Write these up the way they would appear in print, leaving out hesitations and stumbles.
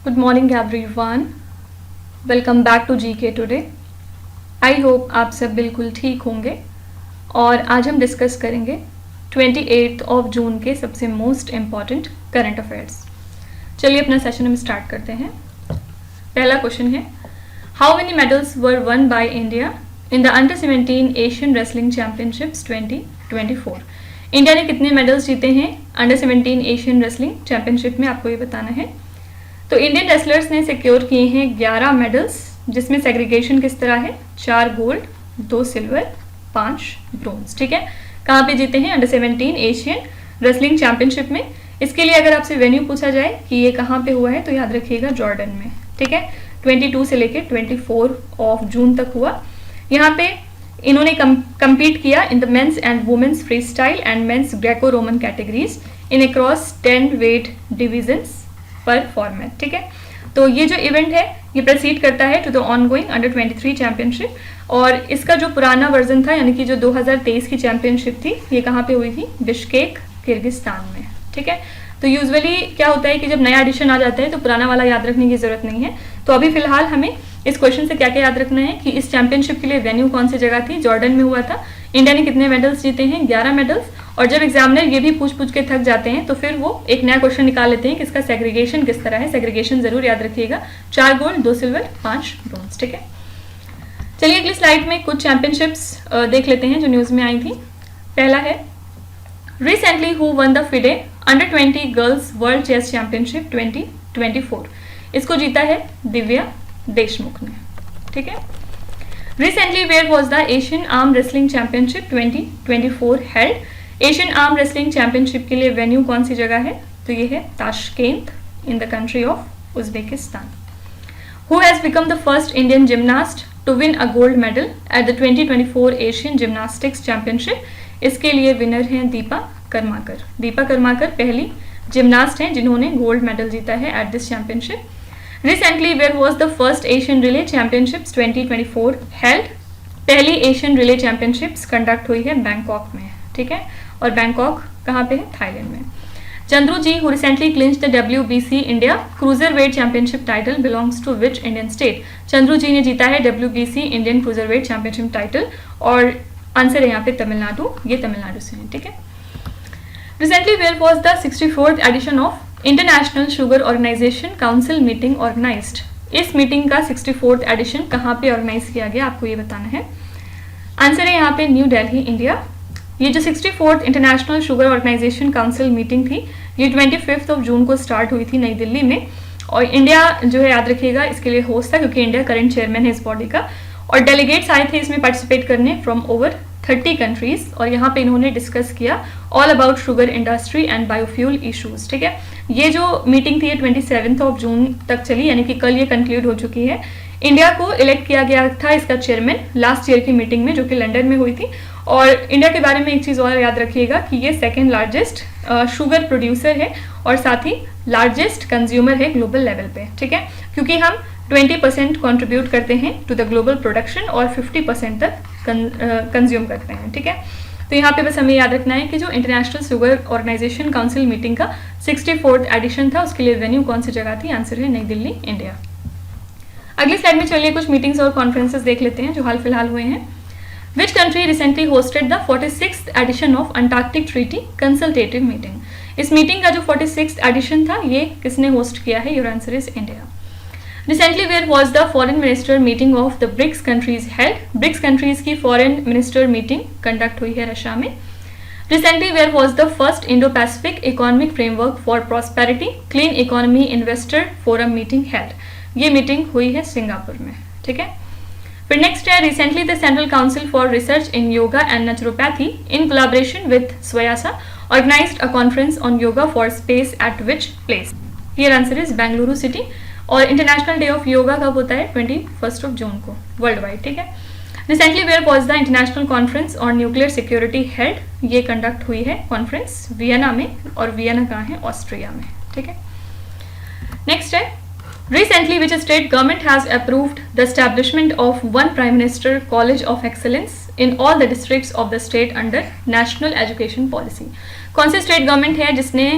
Good morning everyone. Welcome back to GK today. I hope आप सब बिल्कुल ठीक होंगे और आज हम डिस्कस करेंगे 28 जून के सबसे मोस्ट इम्पॉर्टेंट करंट अफेयर्स। चलिए अपना सेशन हम स्टार्ट करते हैं। पहला क्वेश्चन है, how many medals were one by India in the under 17 Asian wrestling championships 2024? India ने कितने मेडल्स जीते हैं अंडर 17 एशियन रेसलिंग चैंपियनशिप में, आपको ये बताना है। तो इंडियन रेसलर्स ने सिक्योर किए हैं 11 मेडल्स, जिसमें सेग्रीगेशन किस तरह है, 4 गोल्ड, 2 सिल्वर, 5 ब्रोंज। ठीक है, कहाँ पे जीते हैं, अंडर 17 एशियन रेसलिंग चैंपियनशिप में। इसके लिए अगर आपसे वेन्यू पूछा जाए कि ये कहाँ पे हुआ है तो याद रखिएगा जॉर्डन में। ठीक है, 22 से लेके 24 जून तक हुआ। यहाँ पे इन्होंने कम्पीट किया in the men's and women's freestyle and men's Greco Roman categories in across 10 weight divisions per format. ठीक है, तो ये जो इवेंट है ये प्रोसीड करता है to the ongoing under 23 championship, और इसका जो पुराना वर्जन था यानी कि जो 2023 की चैंपियनशिप थी ये कहाँ पे हुई थी, बिश्केक किर्गिस्तान में। ठीक है, तो यूजुअली क्या होता है कि जब नया एडिशन आ जाता है तो पुराना वाला याद रखने की जरूरत नहीं है। तो अभी फिलहाल हमें इस क्वेश्चन से क्या क्या याद रखना है कि इस चैंपियनशिप के लिए वेन्यू कौन सी जगह थी, जॉर्डन में हुआ था। इंडिया ने कितने मेडल्स जीते हैं, 11 मेडल्स। और जब एग्जामिनर ये भी पूछ के थक जाते हैं तो फिर वो एक नया क्वेश्चन निकाल लेते हैं कि इसका सेग्रीगेशन किस तरह है। सेग्रीगेशन जरूर याद रखिएगा, 4 गोल्ड, 2 सिल्वर, 5 ब्रोंज। ठीक है, चलिए अगली स्लाइड में कुछ चैंपियनशिप्स देख लेते हैं जो न्यूज में आई थी। पहला है, recently who won the FIDE under 20 girls world chess championship 2024? इसको जीता है दिव्या देशमुख ने। ठीक है, recently where was the Asian arm wrestling championship 2024 held? Asian arm wrestling championship के लिए वेन्यू कौन सी जगह है, तो ये है Tashkent in the country of Uzbekistan. Who has become the first Indian gymnast to win a gold medal at the 2024 Asian gymnastics championship? इसके लिए विनर हैं दीपा कर्माकर। दीपा कर्माकर पहली जिमनास्ट हैं जिन्होंने गोल्ड मेडल जीता है at this championship. Recently where was the first Asian relay championships 2024 held? पहली Asian relay championships conduct हुई है बैंकॉक में। ठीक है, और बैंकॉक कहाँ पे है, थाईलैंड में। Chandru ji who recently clinched the WBC India cruiser weight championship title belongs to which Indian state? Chandru ji ने जीता है WBC Indian cruiser weight championship title, और आंसर है यहाँ पे तमिलनाडु, ये तमिलनाडु से है। ठीक है, recently where was the 64th edition of International Sugar Organization Council meeting organised? इस मीटिंग का 64th एडिशन कहाँ पे ऑर्गेनाइज किया गया, आपको ये बताना है। आंसर है यहाँ पे न्यू दिल्ली, इंडिया। ये जो 64th International Sugar Organization Council meeting थी ये 25 जून को स्टार्ट हुई थी नई दिल्ली में, और इंडिया जो है याद रखिएगा इसके लिए होस्ट था क्योंकि इंडिया करंट चेयरमैन है इस बॉडी का, और डेलीगेट्स आए थे इसमें पार्टिसिपेट करने फ्रॉम ओवर 30 कंट्रीज, और यहाँ पे इन्होंने डिस्कस किया all about sugar industry and biofuel issues. ठीक है, ये जो मीटिंग थी ये 27 जून तक चली, यानी कि कल ये कंक्लूड हो चुकी है। इंडिया को इलेक्ट किया गया था इसका चेयरमैन लास्ट ईयर की मीटिंग में जो कि लंदन में हुई थी। और इंडिया के बारे में एक चीज़ और याद रखिएगा कि ये सेकेंड लार्जेस्ट शुगर प्रोड्यूसर है और साथ ही लार्जेस्ट कंज्यूमर है ग्लोबल लेवल पे। ठीक है, क्योंकि हम 20% कंट्रीब्यूट करते हैं टू द ग्लोबल प्रोडक्शन और 50% तक कंज्यूम करते हैं। ठीक है, तो यहाँ पे बस हमें याद रखना है कि जो International Sugar Organization Council meeting का 64th एडिशन था उसके लिए वेन्यू कौन सी जगह थी, आंसर है नई दिल्ली, इंडिया। अगली स्लाइड में चलिए कुछ मीटिंग्स और कॉन्फ्रेंसेस देख लेते हैं जो हाल फिलहाल हुए हैं। Which country recently hosted the 46th edition of Antarctic Treaty Consultative Meeting? इस मीटिंग का जो 46th एडिशन था ये किसने होस्ट किया है, your answer is India. Recently where was the foreign minister meeting of the BRICS countries held? BRICS countries की foreign minister meeting conduct हुई है रशिया में। Recently where was the first Indo-Pacific Economic Framework for Prosperity Clean Economy Investor Forum meeting held? ये meeting हुई है Singapore में। ठीक है, फिर नेक्स्ट है, recently the central council for research in yoga and naturopathy in collaboration with SVYASA organised a conference on yoga for space at which place? Here answer is Bengaluru city, और international day of yoga कब होता है, 21 जून को world wide. ठीक है, recently where was the International Conference on Nuclear Security held? ये conduct हुई है कॉन्फ्रेंस वियना में, और वियना कहाँ है, ऑस्ट्रिया में। ठीक है, नेक्स्ट है, recently which state government has approved the establishment of one prime minister college of excellence in all the districts of the state under national education policy? कौन सी state government है जिसने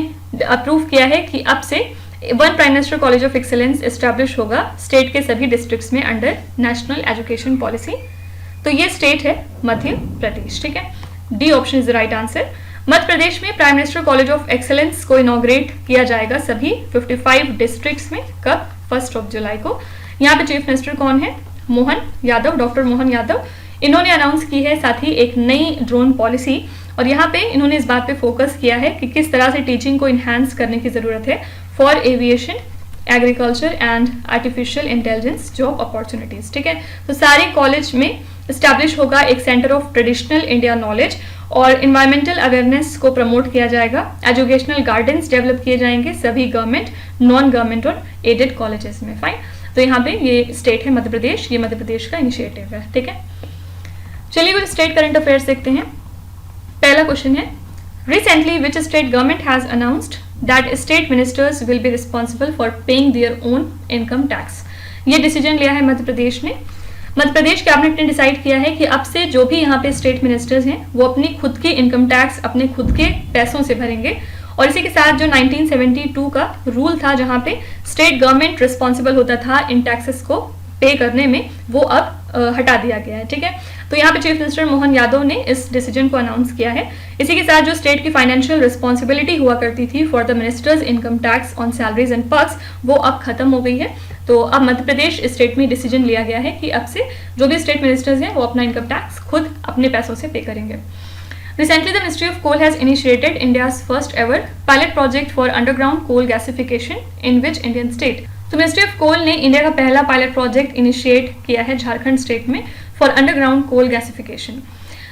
approve किया है कि अब से one prime minister college of excellence establish होगा state के सभी डिस्ट्रिक्ट्स में अंडर नेशनल एजुकेशन पॉलिसी। तो ये स्टेट है मध्य प्रदेश, ठीक है। D option is the right answer. Madhya Pradesh में prime minister college of excellence को इनॉग्रेट किया जाएगा सभी 55 डिस्ट्रिक्ट्स में। कब? 1 जुलाई को। यहाँ पे चीफ मिनिस्टर कौन है? मोहन यादव, डॉक्टर मोहन यादव। इन्होंने अनाउंस की है साथ ही एक नई ड्रोन पॉलिसी, और यहाँ पे इन्होंने इस बात पे फोकस किया है कि किस तरह से टीचिंग को इन्हांस करने की जरूरत है for aviation, agriculture and artificial intelligence job opportunities, ठीक है। तो सारे कॉलेज में स्टैब्लिश होगा एक centre of traditional India knowledge, और इन्वायरमेंटल अवेयरनेस को प्रमोट किया जाएगा। एजुकेशनल गार्डन्स डेवलप किए जाएंगे सभी गवर्नमेंट, नॉन गवर्नमेंट और एडेड कॉलेजेस में। फाइन, तो यहाँ पे ये स्टेट है मध्य प्रदेश, ये मध्य प्रदेश का इनिशिएटिव है, ठीक है। चलिए कुछ स्टेट करंट अफेयर्स देखते हैं। पहला क्वेश्चन है, recently which state government has announced that state ministers will be responsible for paying their own income tax. ये डिसीजन लिया है मध्य प्रदेश ने। मध्य प्रदेश कैबिनेट ने डिसाइड किया है कि अब से जो भी यहाँ पे स्टेट मिनिस्टर्स हैं वो अपनी खुद की इनकम टैक्स अपने खुद के पैसों से भरेंगे, और इसी के साथ जो 1972 का रूल था जहाँ पे स्टेट गवर्नमेंट रिस्पॉन्सिबल होता था इन टैक्सेस को पे करने में, वो अब हटा दिया गया है, ठीक है। तो यहाँ पे चीफ मिनिस्टर मोहन यादव ने इस डिसीजन को अनाउंस किया है। इसी के साथ जो स्टेट की फाइनेंशियल रिस्पॉन्सिबिलिटी हुआ करती थी for the ministers income tax on salaries and perks, वो अब खत्म हो गई है। तो अब मध्य प्रदेश स्टेट में डिसीजन लिया गया है कि अब से जो भी स्टेट मिनिस्टर्स हैं वो अपना इनकम टैक्स खुद अपने पैसों से पे करेंगे। Recently, the Ministry of Coal has initiated India's first ever pilot project for underground coal gasification in which Indian state? तो मिनिस्ट्री ऑफ कोल ने इंडिया का पहला पायलट प्रोजेक्ट इनिशिएट किया है झारखंड स्टेट में for underground coal gasification.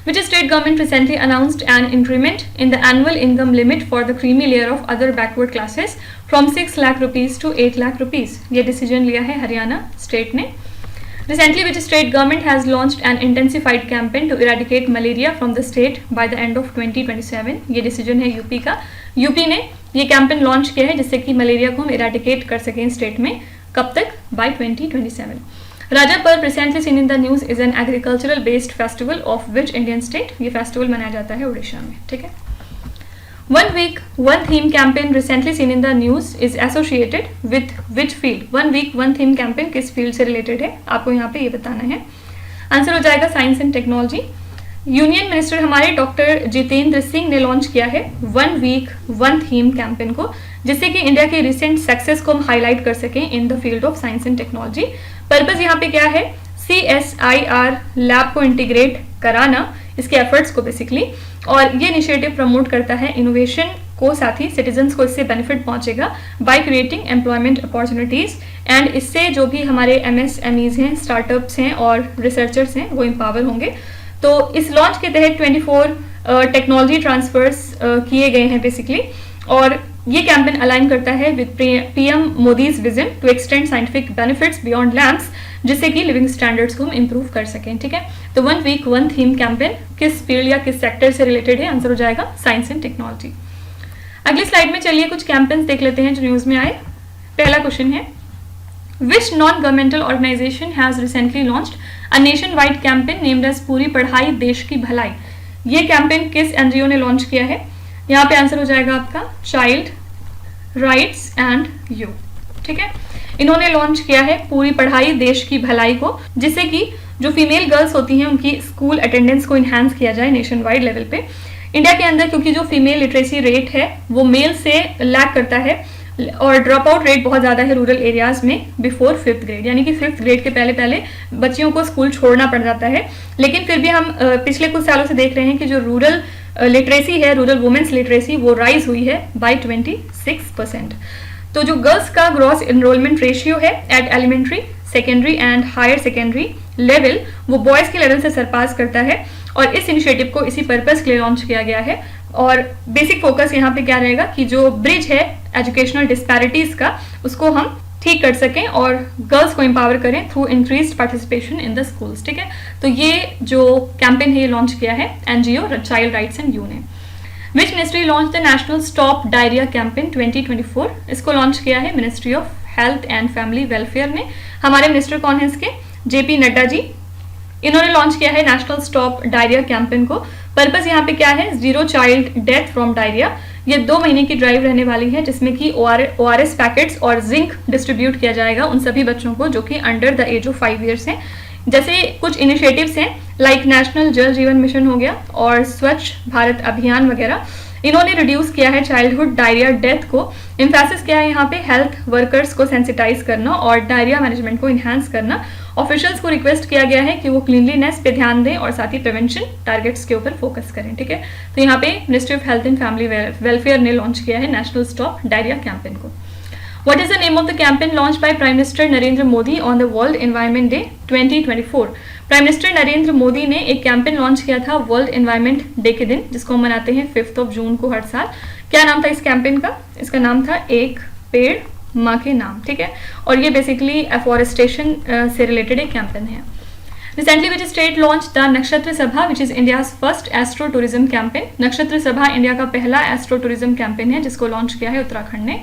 Which state government recently announced an increment in the annual income limit for the creamy layer of other backward classes from 6 lakh rupees to 8 lakh rupees? ये decision लिया है Haryana state ने। Recently, which state government has launched an intensified campaign to eradicate malaria from the state by the end of 2027? ये decision है UP का। UP ने ये campaign launch किया है जिससे कि मलेरिया को हम इरेडिकेट कर सकें स्टेट में। कब तक? बाय 2027। राजा पर्व recently seen in the news is an agricultural based festival of which Indian state? ये फेस्टिवल मनाया जाता है उड़ीसा में, ठीक है। One week, one theme campaign recently seen in the news is associated with which field? One week, one theme campaign किस field से related है? आपको यहाँ पे ये बताना है। आंसर हो जाएगा science and technology. Union minister हमारे डॉक्टर जितेंद्र सिंह ने लॉन्च किया है one week one theme campaign को, जिससे कि इंडिया के रिसेंट सक्सेस को हम हाईलाइट कर सकें in the field of science and technology. Purpose यहाँ पे क्या है? CSIR लैब को इंटीग्रेट कराना, इसके एफर्ट्स को बेसिकली, और ये इनिशिएटिव प्रमोट करता है इनोवेशन को, साथ ही सिटीजन्स को इससे बेनिफिट पहुंचेगा by creating employment opportunities, and इससे जो भी हमारे MSMEs हैं, स्टार्टअप्स हैं और रिसर्चर्स हैं वो एम्पावर होंगे। तो इस लॉन्च के तहत 24 टेक्नोलॉजी ट्रांसफर्स किए गए हैं बेसिकली, और ये कैंपेन अलाइन करता है with PM Modi's vision to extend scientific benefits beyond labs, जिससे कि लिविंग स्टैंडर्ड्स को हम इंप्रूव कर सकें, ठीक है। तो one week one theme campaign किस फील्ड या किस सेक्टर से रिलेटेड है? आंसर हो जाएगा साइंस एंड टेक्नोलॉजी। अगली स्लाइड में चलिए कुछ कैंपेन्स देख लेते हैं जो न्यूज में आए। पहला क्वेश्चन है, which non governmental organisation has recently launched a nationwide campaign named as पूरी पढ़ाई देश की भलाई? ये कैंपेन किस NGO ने लॉन्च किया है? यहाँ पे आंसर हो जाएगा आपका चाइल्ड राइट्स एंड यू, ठीक है। इन्होंने लॉन्च किया है पूरी पढ़ाई देश की भलाई को, जिससे कि जो फीमेल गर्ल्स होती हैं उनकी स्कूल अटेंडेंस को इन्हांस किया जाए नेशन वाइड लेवल पे। इंडिया के अंदर क्योंकि जो फीमेल लिटरेसी रेट है वो मेल से लैग करता है, और ड्रॉप आउट रेट बहुत ज़्यादा है रूरल एरियाज में बिफोर 5th ग्रेड, यानी कि 5th ग्रेड के पहले पहले बच्चियों को स्कूल छोड़ना पड़ जाता है। लेकिन फिर भी हम पिछले कुछ सालों से देख रहे हैं कि जो रूरल लिटरेसी है, रूरल वुमेन्स लिटरेसी, वो राइज हुई है बाय 26%। तो जो गर्ल्स का ग्रॉस एनरोलमेंट रेशियो है at elementary, secondary and higher secondary level, वो बॉयज़ के लेवल से सरपास करता है, और इस इनिशिएटिव को इसी पर्पस के लिए लॉन्च किया गया है। और बेसिक फोकस यहाँ पे क्या रहेगा कि जो ब्रिज है एजुकेशनल डिस्पैरिटीज का, उसको हम ठीक कर सकें और गर्ल्स को एम्पावर करें through increased participation in the schools, ठीक है। तो ये जो कैंपेन है ये लॉन्च किया है NGO child rights and you ने। Which ministry launch the national stop diarrhoea campaign 2024? इसको लॉन्च किया है ministry of health and family welfare ने। हमारे मिनिस्टर कौन है इसके? JP नड्डा जी। इन्होंने लॉन्च किया है नेशनल स्टॉप डायरिया कैंपेन को। पर्पस यहाँ पे क्या है? Zero child death from diarrhoea, ये 2 महीने की ड्राइव रहने वाली है, जिसमें कि ORS पैकेट्स और जिंक डिस्ट्रीब्यूट किया जाएगा उन सभी बच्चों को जो कि under the age of 5 years हैं। जैसे कुछ इनिशिएटिव्स हैं लाइक नेशनल जल जीवन मिशन हो गया और स्वच्छ भारत अभियान वगैरह, इन्होंने रिड्यूस किया है चाइल्डहुड डायरिया डेथ को। इम्फेसिस क्या है यहाँ पे, हेल्थ वर्कर्स को सेंसिटाइज करना और डायरिया मैनेजमेंट को इन्हांस करना। ऑफिशियल्स को रिक्वेस्ट किया गया है कि वो क्लीनलीनेस पे ध्यान दें और साथ ही प्रिवेंशन टारगेट्स के ऊपर फोकस करें, ठीक है। तो यहाँ पे ministry of health and family welfare ने लॉन्च किया है नेशनल स्टॉप डायरिया कैंपेन को। What is the name of the campaign launched by Prime Minister Narendra Modi on the World Environment Day 2024? Prime minister Narendra Modi ने एक campaign launch किया था world environment day के दिन, जिसको हम मनाते हैं 5 जून को हर साल। क्या नाम था इस कैंपेन का? इसका नाम था एक पेड़ माँ के नाम, ठीक है। और ये बेसिकली एफॉरेस्टेशन से रिलेटेड एक कैंपेन है। Recently, which state launched the Nakshatra Sabha, which is India's first astro tourism campaign? नक्षत्र सभा इंडिया का पहला एस्ट्रो टूरिज्म कैंपेन है जिसको लॉन्च किया है उत्तराखंड ने।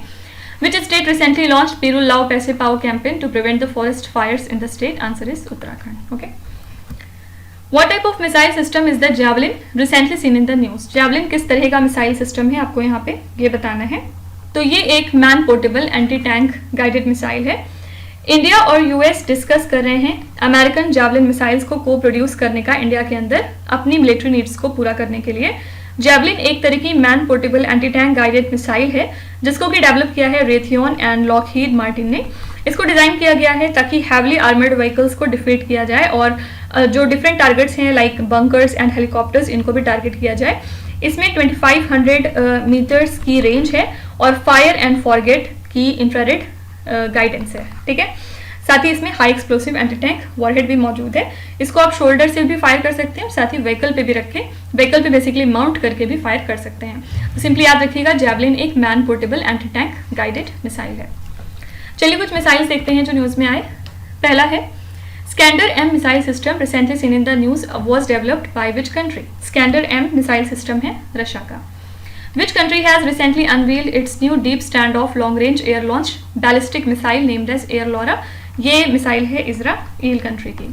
Which state recently launched Pirul Lao Paise Pao campaign to prevent the forest fires in the state? Answer is Uttarakhand. Okay. What type of missile system is the Javelin recently seen in the news? Javelin किस तरह का missile system है, आपको यहाँ पे ये बताना है। तो ये एक man portable anti tank guided missile है। इंडिया और यूएस डिस्कस कर रहे हैं अमेरिकन जैवलिन मिसाइल्स को को प्रोड्यूस करने का इंडिया के अंदर अपनी मिलिट्री नीड्स को पूरा करने के लिए। जैवलिन एक तरह की man portable anti tank guided missile है जिसको कि डेवलप किया है रेथियन एंड लॉकहीड मार्टिन ने। इसको डिजाइन किया गया है ताकि हैवली आर्मर्ड व्हीकल्स को डिफीट किया जाए और जो डिफरेंट टारगेट्स हैं लाइक बंकर्स एंड हेलीकॉप्टर्स, इनको भी टारगेट किया जाए। इसमें 2500 मीटर्स की रेंज है और फायर एंड फॉरगेट की इंफ्रारेड गाइडेंस है, ठीक है। साथ ही इसमें high explosive anti tank warhead भी मौजूद है। इसको आप शोल्डर से भी फायर कर सकते हैं और साथ ही व्हीकल पे भी रख के व्हीकल पे बेसिकली माउंट करके भी फायर कर सकते हैं। तो सिंपली याद रखिएगा जैवलिन एक man portable anti tank guided missile है। चलिए कुछ मिसाइल्स देखते हैं जो न्यूज में आए। पहला है Iskander M missile system recently seen in the news was developed by which country? Iskander M missile system है रशिया का। Which country has recently unveiled its new deep standoff long-range air-launched ballistic missile named as Air Laura? ये missile है Israel country की।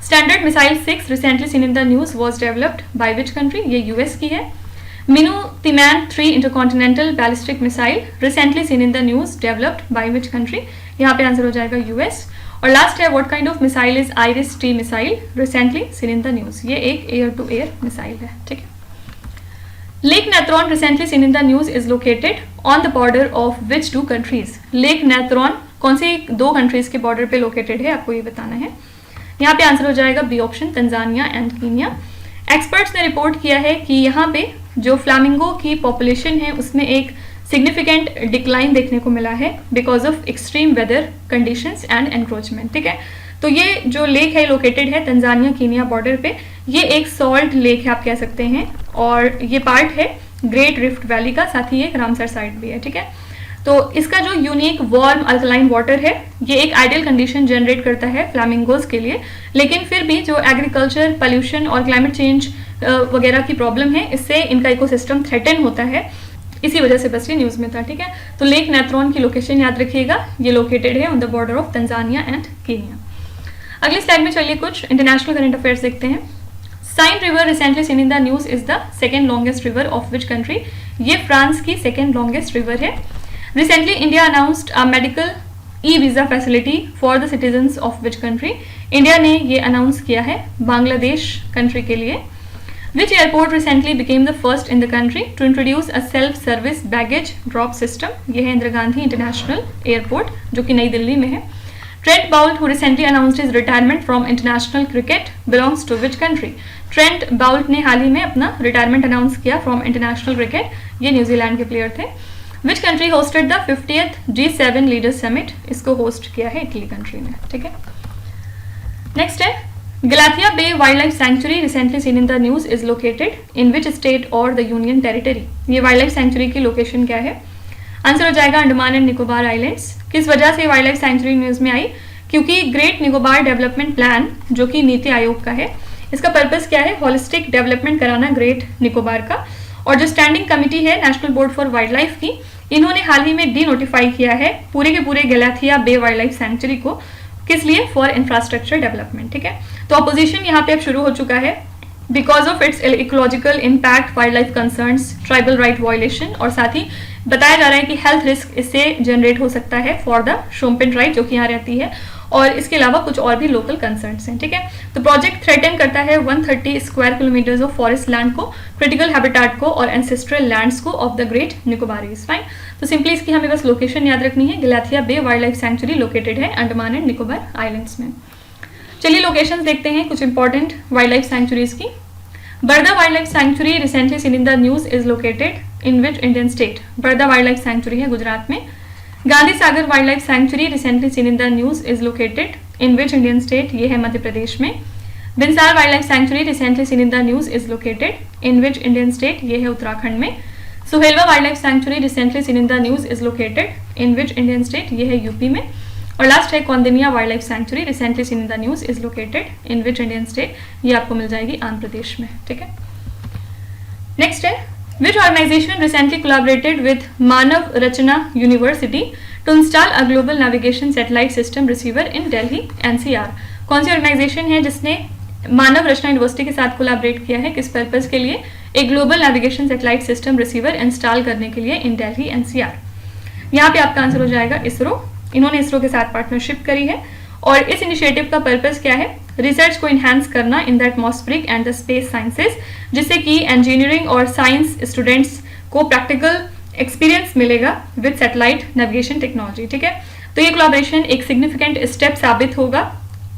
Standard missile 6 recently seen in the news was developed by which country? ये US की है। Minu तिमैन 3 intercontinental ballistic missile recently seen in the news developed by which country? यहाँ पे answer हो जाएगा यूएस। और लास्ट है what kind of missile is IRIS-T missile recently seen in the news? ये एक एयर टू एयर मिसाइल है, ठीक है। Lake Natron recently seen in the news is located on the border of which 2 countries? Lake Natron कौन सी 2 countries के border पे located है, आपको ये बताना है। यहाँ पे आंसर हो जाएगा B option, Tanzania and Kenya. Experts ने रिपोर्ट किया है कि यहाँ पे जो फ्लामिंगो की पॉपुलेशन है उसमें एक सिग्निफिकेंट डिक्लाइन देखने को मिला है because of extreme weather conditions and encroachment, ठीक है। तो ये जो लेक है लोकेटेड है तंजानिया कीनिया बॉर्डर पे। ये एक सॉल्ट लेक है आप कह सकते हैं और ये पार्ट है ग्रेट रिफ्ट वैली का, साथ ही एक रामसर साइट भी है, ठीक है। तो इसका जो यूनिक वार्म अल्कलाइन वाटर है ये एक आइडियल कंडीशन जनरेट करता है फ्लामिंगोज के लिए, लेकिन फिर भी जो एग्रीकल्चर पॉल्यूशन और क्लाइमेट चेंज वगैरह की प्रॉब्लम है इससे इनका इकोसिस्टम थ्रेटन होता है, इसी वजह से बस ये न्यूज में था, ठीक है। तो लेक नेत्रोन की लोकेशन याद रखिएगा, ये लोकेटेड है on the border of Tanzania and Kenya. अगले स्लाइड में चलिए कुछ इंटरनेशनल करंट अफेयर्स देखते हैं। Seine river recently seen in the news is the second longest river of which country? ये फ्रांस की सेकेंड लॉन्गेस्ट रिवर है। Recently India announced a medical e visa facility for the citizens of which country? India ने ये announce किया है Bangladesh country के लिए। Which airport recently became the first in the country to introduce a self service baggage drop system? ये है Indira Gandhi international airport जो कि नई दिल्ली में है। Trent Boult, who recently announced his retirement from international cricket, belongs to which country? Trent Boult ने हाल ही में अपना रिटायरमेंट अनाउंस किया फ्रॉम इंटरनेशनल क्रिकेट, ये न्यूजीलैंड के प्लेयर थे। Which country hosted the 50th G7 Leaders Summit? इसको host किया है इटली कंट्री ने, ठीक है। नेक्स्ट है Galathea bay wild life sanctuary recently seen in the news is located in which state और द यूनियन टेरिटरी? ये वाइल्ड लाइफ सेंचुरी की लोकेशन क्या है? आंसर हो जाएगा अंडमान एंड निकोबार आइलैंड्स। किस वजह से वाइल्ड लाइफ सेंचुरी न्यूज में आई? क्योंकि ग्रेट निकोबार डेवलपमेंट प्लान जो कि नीति आयोग का है, इसका पर्पस क्या है? होलिस्टिक डेवलपमेंट कराना ग्रेट निकोबार का। और जो स्टैंडिंग कमिटी है national board for wild life की, इन्होंने हाल ही में डी नोटिफाई किया है पूरे के पूरे Galathea bay wild life sanctuary को। किस लिए? फॉर इंफ्रास्ट्रक्चर डेवलपमेंट, ठीक है। तो अपोजिशन यहाँ पे अब शुरू हो चुका है because of its ecological impact, wild life concerns, tribal right violation, और साथ ही बताया जा रहा है कि हेल्थ रिस्क इससे जनरेट हो सकता है फॉर द शोम्पेन ट्राइब जो कि यहाँ रहती है, और इसके अलावा कुछ और भी लोकल कंसर्न्स हैं। ठीक है, तो प्रोजेक्ट थ्रेटन करता है 130 square kilometres of forest land को, क्रिटिकल हैबिटेट को और एंसेस्ट्रल लैंड्स को of the great Nicobarese. Fine, तो सिंपली इसकी हमें बस लोकेशन याद रखनी है। Galathea bay wild life sanctuary located है अंडमान एंड निकोबार आइलैंड्स में। चलिए लोकेशंस देखते हैं कुछ इंपॉर्टेंट वाइल्ड लाइफ सेंचुरीज की। Barda wild life sanctuary recently seen in the news is located in which Indian state? Barda wild life sanctuary है गुजरात में। Gandhi Sagar wild life sanctuary recently seen in the news is located in which Indian state? ये है मध्य प्रदेश में। Binsar wild life sanctuary recently seen in the news is located in which Indian state? ये है उत्तराखंड में। Suhelwa wild life sanctuary recently seen in the news is located in which Indian state? ये है UP में। और लास्ट है Kaundinya wild life sanctuary recently seen in the news is located in which Indian state? ये आपको मिल जाएगी आंध्र प्रदेश में। ठीक है, नेक्स्ट है which organisation recently collaborated with Manav Rachna university to install a global navigation satellite system receiver in Delhi NCR? कौन सी organisation है जिसने मानव रचना यूनिवर्सिटी के साथ कोलैबोरेट किया है? किस पर्पज के लिए? एक global navigation satellite system receiver install करने के लिए इन दिल्ली एनसीआर। यहाँ पे आपका आंसर हो जाएगा इसरो। इन्होंने इसरो के साथ पार्टनरशिप करी है और इस इनिशिएटिव का पर्पस क्या है? रिसर्च को इन्हांस करना in the atmospheric and the space sciences, जिससे कि इंजीनियरिंग और साइंस स्टूडेंट्स को प्रैक्टिकल एक्सपीरियंस मिलेगा विद सैटेलाइट नेविगेशन टेक्नोलॉजी। ठीक है, तो ये कोलैबोरेशन एक सिग्निफिकेंट स्टेप साबित होगा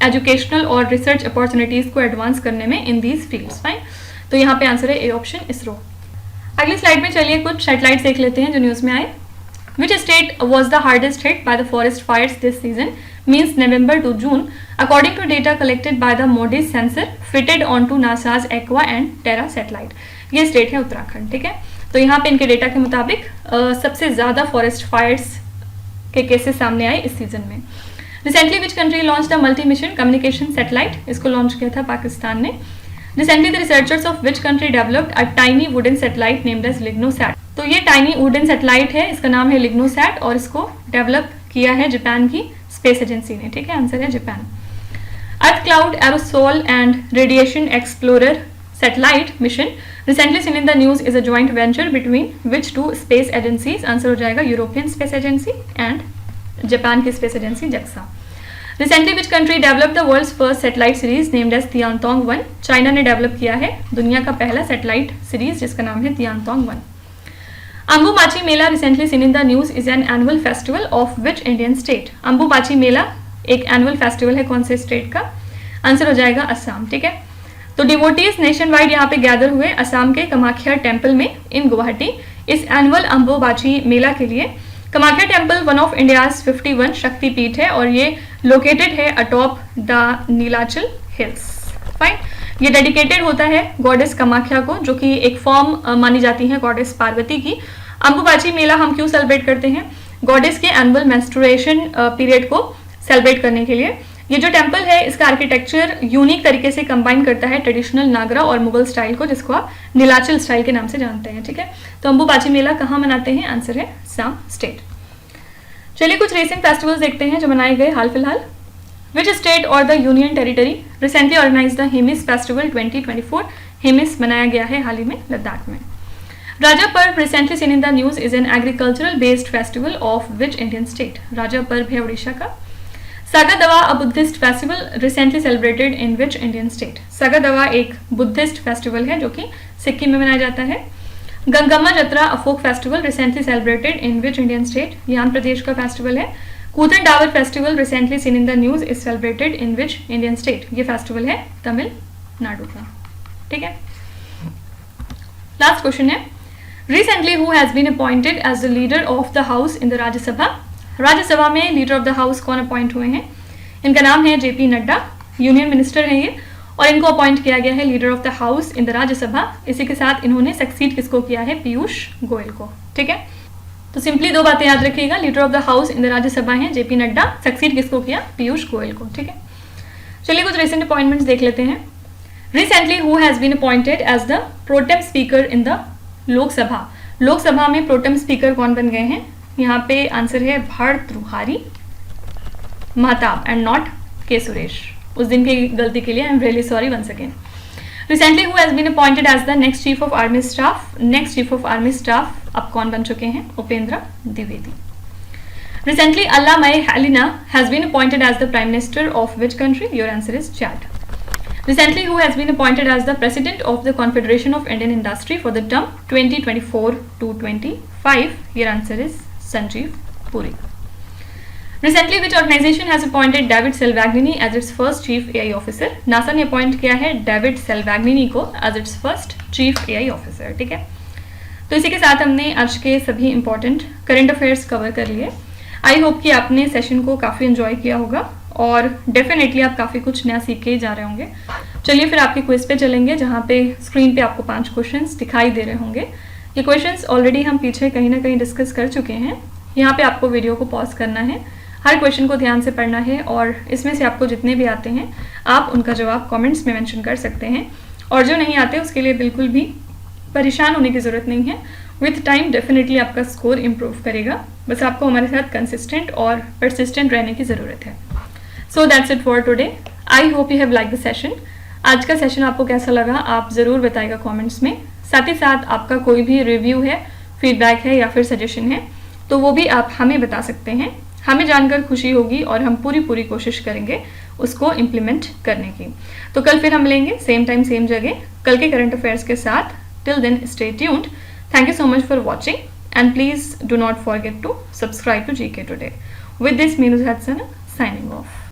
एजुकेशनल और रिसर्च अपॉर्चुनिटीज को एडवांस करने में इन दीज फील्ड्स। फाइन, तो यहाँ पे आंसर है ए ऑप्शन इसरो। अगली स्लाइड में चलिए कुछ सैटेलाइट्स देख लेते हैं जो न्यूज में आए। Which state was the hardest hit by the forest fires this season? Means November to June, according to data collected by the MODIS sensor fitted onto NASA's Aqua and Terra satellite. ये state है उत्तराखंड। ठीक है, तो यहाँ पे इनके data के मुताबिक सबसे ज्यादा फॉरेस्ट फायर्स के केसेस सामने आए इस सीजन में। Recently which country launch the multi mission communication satellite? इसको लॉन्च किया था पाकिस्तान ने। Recently the researchers of which country developed a tiny wooden satellite named as LignoSat? तो ये टाइनी वुडन सैटेलाइट है, इसका नाम है लिग्नोसैट और इसको डेवलप किया है जापान की स्पेस एजेंसी ने। ठीक है, आंसर है Japan. Earth cloud aerosol and radiation explorer satellite mission recently seen in the news is a joint venture between which two space agencies? Answer हो जाएगा European space agency and Japan की space agency JAXA. Recently which country develop the world's first satellite series named as Tiantong 1? China ने develop किया है दुनिया का पहला satellite series जिसका नाम है Tiantong 1। Ambubachi Mela recently seen in the news is an annual festival of which Indian state? Ambubachi Mela एक एनुअल फेस्टिवल है कौन से स्टेट का? आंसर हो जाएगा असम। ठीक है, तो डिवोटीज नेशन वाइड यहाँ पे गैदर हुए असम के कामाख्या टेम्पल में इन गुवाहाटी इस एनुअल अंबुबाची मेला के लिए। Kamakhya temple one of India's 51 शक्तिपीठ है और ये लोकेटेड है atop the Nilachal hills. Fine, ये डेडिकेटेड होता है गॉडेस कामाख्या को जो कि एक फॉर्म मानी जाती है गॉडेस पार्वती की। अंबुबाची मेला हम क्यों सेलिब्रेट करते हैं? गॉडेस के एनुअल मेंस्ट्रुएशन पीरियड को सेलिब्रेट करने के लिए। ये जो टेम्पल है इसका आर्किटेक्चर यूनिक तरीके से कंबाइन करता है ट्रेडिशनल नागरा और मुगल स्टाइल को, जिसको आप नीलाचल स्टाइल के नाम से जानते हैं। ठीक है, तो अंबुबाची मेला कहाँ मनाते हैं? आंसर है असम स्टेट। चलिए कुछ रेसिंग फेस्टिवल्स देखते हैं जो मनाए गए हाल फिलहाल। Which state or the union territory recently organized the Hemis Festival 2024? Hemis मनाया गया है हाल ही में लद्दाख में। राजा पर्व recently seen in the news is an agricultural based festival of which Indian state? राजा पर्व है उड़ीसा का। सागा दवा a Buddhist festival recently celebrated in which Indian state? Saga दवा एक बुद्धिस्ट फेस्टिवल है जो कि सिक्किम में मनाया जाता है। गंगम्मा जत्रा a folk festival recently celebrated in which Indian state? ये आंध्र प्रदेश का फेस्टिवल है। कूथन Dawar festival recently seen in the news is celebrated in which Indian state? ये फेस्टिवल है तमिलनाडु का। ठीक है, लास्ट क्वेश्चन है recently who has been appointed as the leader of the house in the Rajya Sabha? Rajya Sabha में लीडर ऑफ द हाउस कौन appoint हुए हैं? इनका नाम है जेपी नड्डा, यूनियन मिनिस्टर है ये और इनको अपॉइंट किया गया है leader of the house in the Rajya Sabha. इसी के साथ इन्होंने सक्सीड किसको किया है? पीयूष गोयल को। ठीक है, तो सिंपली दो बातें याद रखिएगा, leader of the house in the Rajya Sabha है जेपी नड्डा, सक्सीड किसको किया? पीयूष गोयल को। ठीक है, चलिए कुछ रिसेंट अपॉइंटमेंट्स देख लेते हैं। Recently who has been appointed as the protem speaker in the Lok Sabha? Lok Sabha में प्रोटेम स्पीकर कौन बन गए हैं? यहाँ पे आंसर है भर्तृहारी महताब एंड नॉट के सुरेश। उस दिन की गलती के लिए I am really sorry once again. Recently who has been appointed as the next chief of army staff? Next chief of army staff अब कौन बन चुके हैं? Upendra Dwivedi. Recently Allamaye Halina has been appointed as the prime minister of which country? Your answer is Chad. Recently, who has been appointed as the President of the Confederation of Indian Industry for the term 2024 to 25? Your answer is Sanjeev Puri. Recently, which organization has appointed David Salvagnini as its first Chief AI Officer? NASA ने appoint किया है David सेल्वैग्निनी को as its first Chief AI Officer, ठीक है। तो इसी के साथ हमने आज के सभी इंपॉर्टेंट करंट अफेयर्स कवर कर लिए। आई होप कि आपने सेशन को काफ़ी एंजॉय किया होगा और डेफिनेटली आप काफ़ी कुछ नया सीख के ही जा रहे होंगे। चलिए फिर आपके क्विज पे चलेंगे, जहाँ पे स्क्रीन पे आपको 5 क्वेश्चंस दिखाई दे रहे होंगे। ये क्वेश्चंस ऑलरेडी हम पीछे कहीं ना कहीं डिस्कस कर चुके हैं। यहाँ पे आपको वीडियो को पॉज करना है, हर क्वेश्चन को ध्यान से पढ़ना है और इसमें से आपको जितने भी आते हैं आप उनका जवाब कॉमेंट्स में मैंशन कर सकते हैं, और जो नहीं आते उसके लिए बिल्कुल भी परेशान होने की ज़रूरत नहीं है। विथ टाइम डेफिनेटली आपका स्कोर इम्प्रूव करेगा, बस आपको हमारे साथ कंसिस्टेंट और परसिस्टेंट रहने की ज़रूरत है। So that's it for today. I hope you have like the session. आज का सेशन आपको कैसा लगा आप ज़रूर बताइएगा कमेंट्स में। साथ ही साथ आपका कोई भी रिव्यू है, फीडबैक है या फिर सजेशन है तो वो भी आप हमें बता सकते हैं। हमें जानकर खुशी होगी और हम पूरी कोशिश करेंगे उसको इम्प्लीमेंट करने की। तो कल फिर हम मिलेंगे सेम टाइम सेम जगह कल के करंट अफेयर्स के साथ। Till then stay tuned. Thank you so much for watching and please do not forget to subscribe to GK Today. With this, Meenu Hatsana signing off.